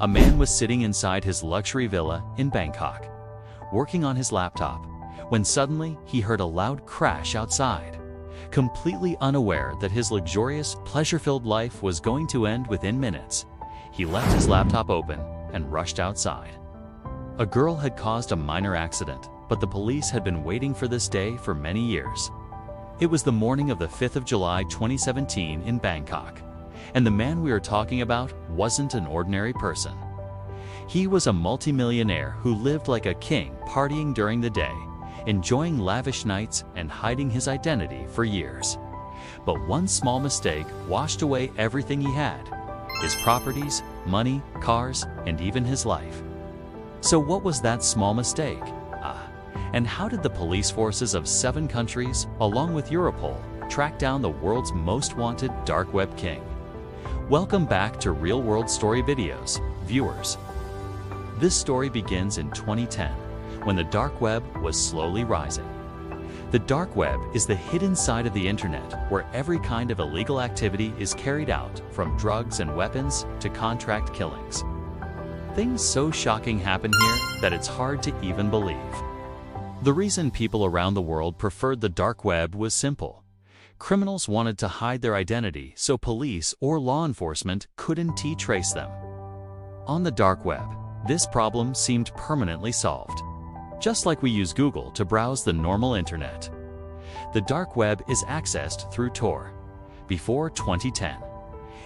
A man was sitting inside his luxury villa in Bangkok, working on his laptop, when suddenly he heard a loud crash outside. Completely unaware that his luxurious, pleasure-filled life was going to end within minutes, he left his laptop open and rushed outside. A girl had caused a minor accident, but the police had been waiting for this day for many years. It was the morning of the 5th of July 2017 in Bangkok, and the man we are talking about wasn't an ordinary person. He was a multimillionaire who lived like a king, partying during the day, enjoying lavish nights and hiding his identity for years. But one small mistake washed away everything he had: his properties, money, cars, and even his life. So what was that small mistake? And how did the police forces of 7 countries, along with Europol, track down the world's most wanted dark web king? Welcome back to Real World Story Videos, viewers. This story begins in 2010, when the dark web was slowly rising. The dark web is the hidden side of the internet where every kind of illegal activity is carried out, from drugs and weapons to contract killings. Things so shocking happen here that it's hard to even believe. The reason people around the world preferred the dark web was simple. Criminals wanted to hide their identity so police or law enforcement couldn't trace them. On the dark web, this problem seemed permanently solved. Just like we use Google to browse the normal internet. The dark web is accessed through Tor. Before 2010,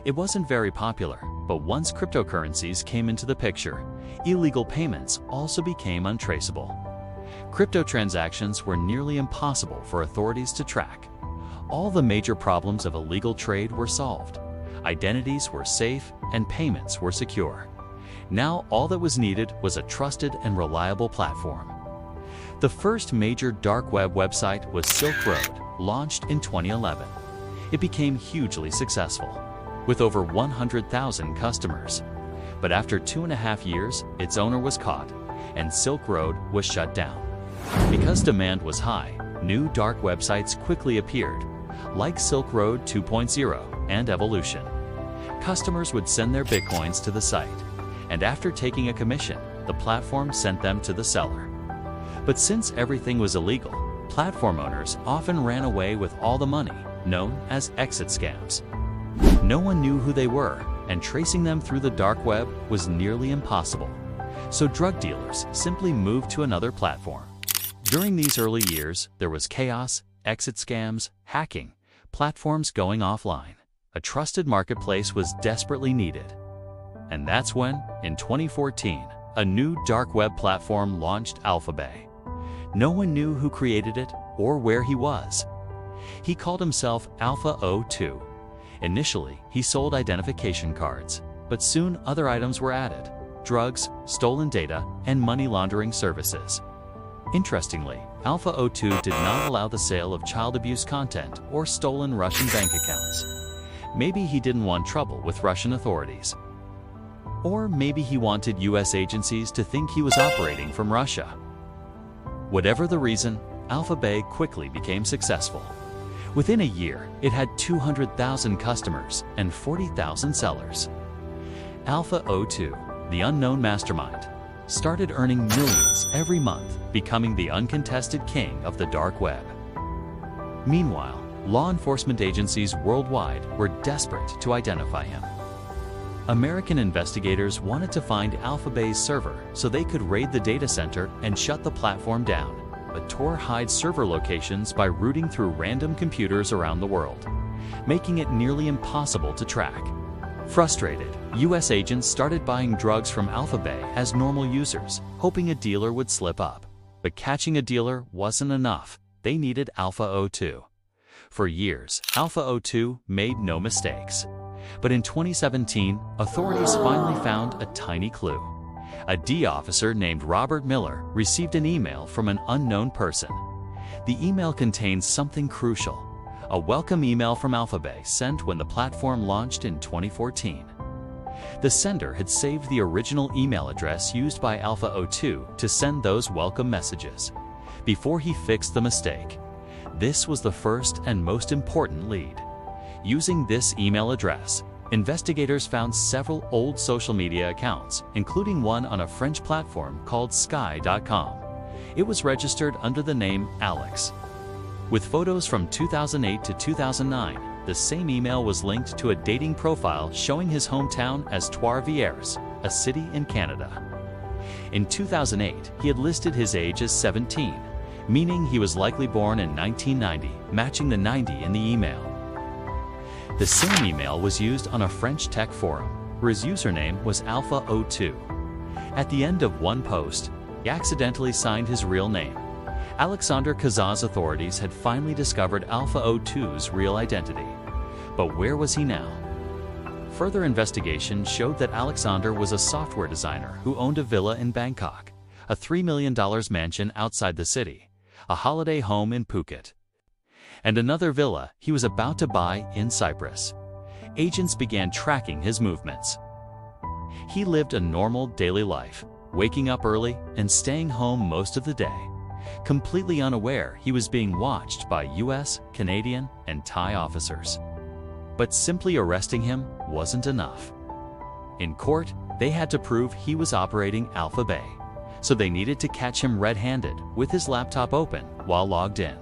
it wasn't very popular, but once cryptocurrencies came into the picture, illegal payments also became untraceable. Crypto transactions were nearly impossible for authorities to track. All the major problems of illegal trade were solved. Identities were safe and payments were secure. Now all that was needed was a trusted and reliable platform. The first major dark web website was Silk Road, launched in 2011. It became hugely successful, with over 100,000 customers. But after 2.5 years, its owner was caught, and Silk Road was shut down. Because demand was high, new dark websites quickly appeared, like Silk Road 2.0 and Evolution. Customers would send their bitcoins to the site, and after taking a commission, the platform sent them to the seller. But since everything was illegal, platform owners often ran away with all the money, known as exit scams. No one knew who they were, and tracing them through the dark web was nearly impossible. So drug dealers simply moved to another platform. During these early years, there was chaos, exit scams, hacking, platforms going offline. A trusted marketplace was desperately needed. And that's when, in 2014, a new dark web platform launched Alphabay. No one knew who created it or where he was. He called himself Alpha02. Initially, he sold identification cards, but soon other items were added: drugs, stolen data, and money laundering services. Interestingly, Alpha02 did not allow the sale of child abuse content or stolen Russian bank accounts. Maybe he didn't want trouble with Russian authorities. Or maybe he wanted US agencies to think he was operating from Russia. Whatever the reason, Alphabay quickly became successful. Within a year, it had 200,000 customers and 40,000 sellers. Alpha02, the unknown mastermind, started earning millions every month, becoming the uncontested king of the dark web. Meanwhile, law enforcement agencies worldwide were desperate to identify him. American investigators wanted to find Alphabay's server so they could raid the data center and shut the platform down, but Tor hides server locations by routing through random computers around the world, making it nearly impossible to track. Frustrated, US agents started buying drugs from Alphabay as normal users, hoping a dealer would slip up. But catching a dealer wasn't enough. They needed Alpha02. For years, Alpha02 made no mistakes. But in 2017, authorities finally found a tiny clue. A D officer named Robert Miller received an email from an unknown person. The email contained something crucial: a welcome email from Alphabay sent when the platform launched in 2014. The sender had saved the original email address used by Alpha02 to send those welcome messages, before he fixed the mistake. This was the first and most important lead. Using this email address, investigators found several old social media accounts, including one on a French platform called sky.com. It was registered under the name Alex. With photos from 2008 to 2009, the same email was linked to a dating profile showing his hometown as Trois-Rivières, a city in Canada. In 2008, he had listed his age as 17, meaning he was likely born in 1990, matching the 90 in the email. The same email was used on a French tech forum, where his username was Alpha02. At the end of one post, he accidentally signed his real name. Alexander Kazaz's authorities had finally discovered Alpha02's real identity. But where was he now? Further investigation showed that Alexander was a software designer who owned a villa in Bangkok, a $3 million mansion outside the city, a holiday home in Phuket, and another villa he was about to buy in Cyprus. Agents began tracking his movements. He lived a normal daily life, waking up early and staying home most of the day, completely unaware he was being watched by US, Canadian, and Thai officers. But simply arresting him wasn't enough. In court, they had to prove he was operating Alpha Bay, so they needed to catch him red-handed with his laptop open while logged in.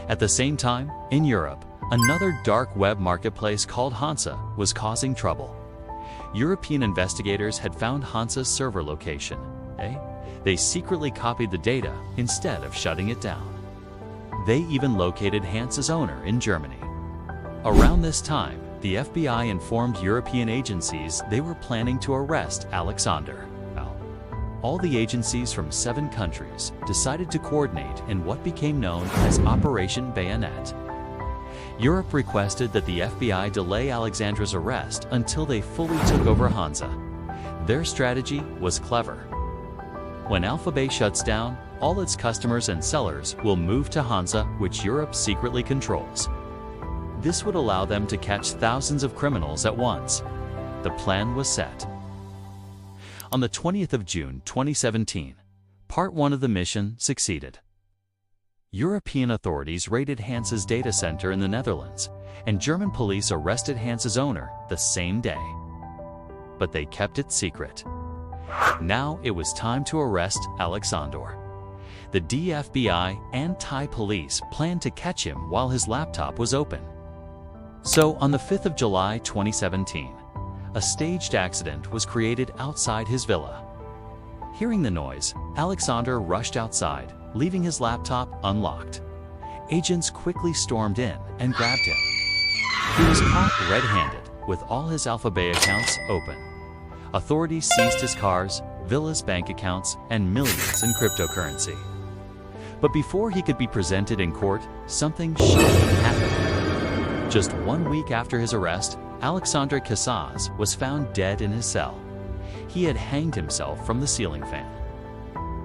At the same time, in Europe, another dark web marketplace called Hansa was causing trouble. European investigators had found Hansa's server location. They secretly copied the data instead of shutting it down. They even located Hansa's owner in Germany. Around this time, the FBI informed European agencies they were planning to arrest Alexander. All the agencies from 7 countries decided to coordinate in what became known as Operation Bayonet. Europe requested that the FBI delay Alexander's arrest until they fully took over Hansa. Their strategy was clever. When Alpha Bay shuts down, all its customers and sellers will move to Hansa, which Europe secretly controls. This would allow them to catch thousands of criminals at once. The plan was set. On the 20th of June 2017, Part 1 of the mission succeeded. European authorities raided Hansa's data center in the Netherlands, and German police arrested Hansa's owner the same day. But they kept it secret. Now it was time to arrest Alexander. The DFBI and Thai police planned to catch him while his laptop was open. So on the 5th of July 2017, a staged accident was created outside his villa. Hearing the noise, Alexander rushed outside, leaving his laptop unlocked. Agents quickly stormed in and grabbed him. He was caught red-handed, with all his Alpha Bay accounts open. Authorities seized his cars, villas, bank accounts, and millions in cryptocurrency. But before he could be presented in court, something shocking happened. Just 1 week after his arrest, Alexander Kazaz was found dead in his cell. He had hanged himself from the ceiling fan.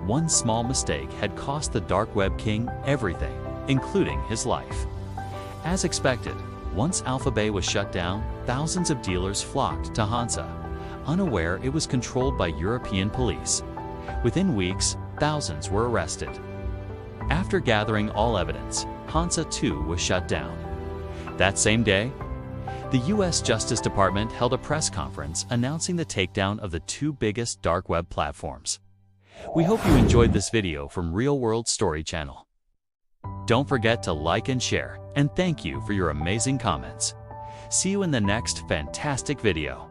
One small mistake had cost the dark web king everything, including his life. As expected, once Alpha Bay was shut down, thousands of dealers flocked to Hansa, unaware it was controlled by European police. Within weeks, thousands were arrested. After gathering all evidence, Hansa too was shut down. That same day, the U.S. Justice Department held a press conference announcing the takedown of the 2 biggest dark web platforms. We hope you enjoyed this video from Real World Story Channel. Don't forget to like and share, and thank you for your amazing comments. See you in the next fantastic video.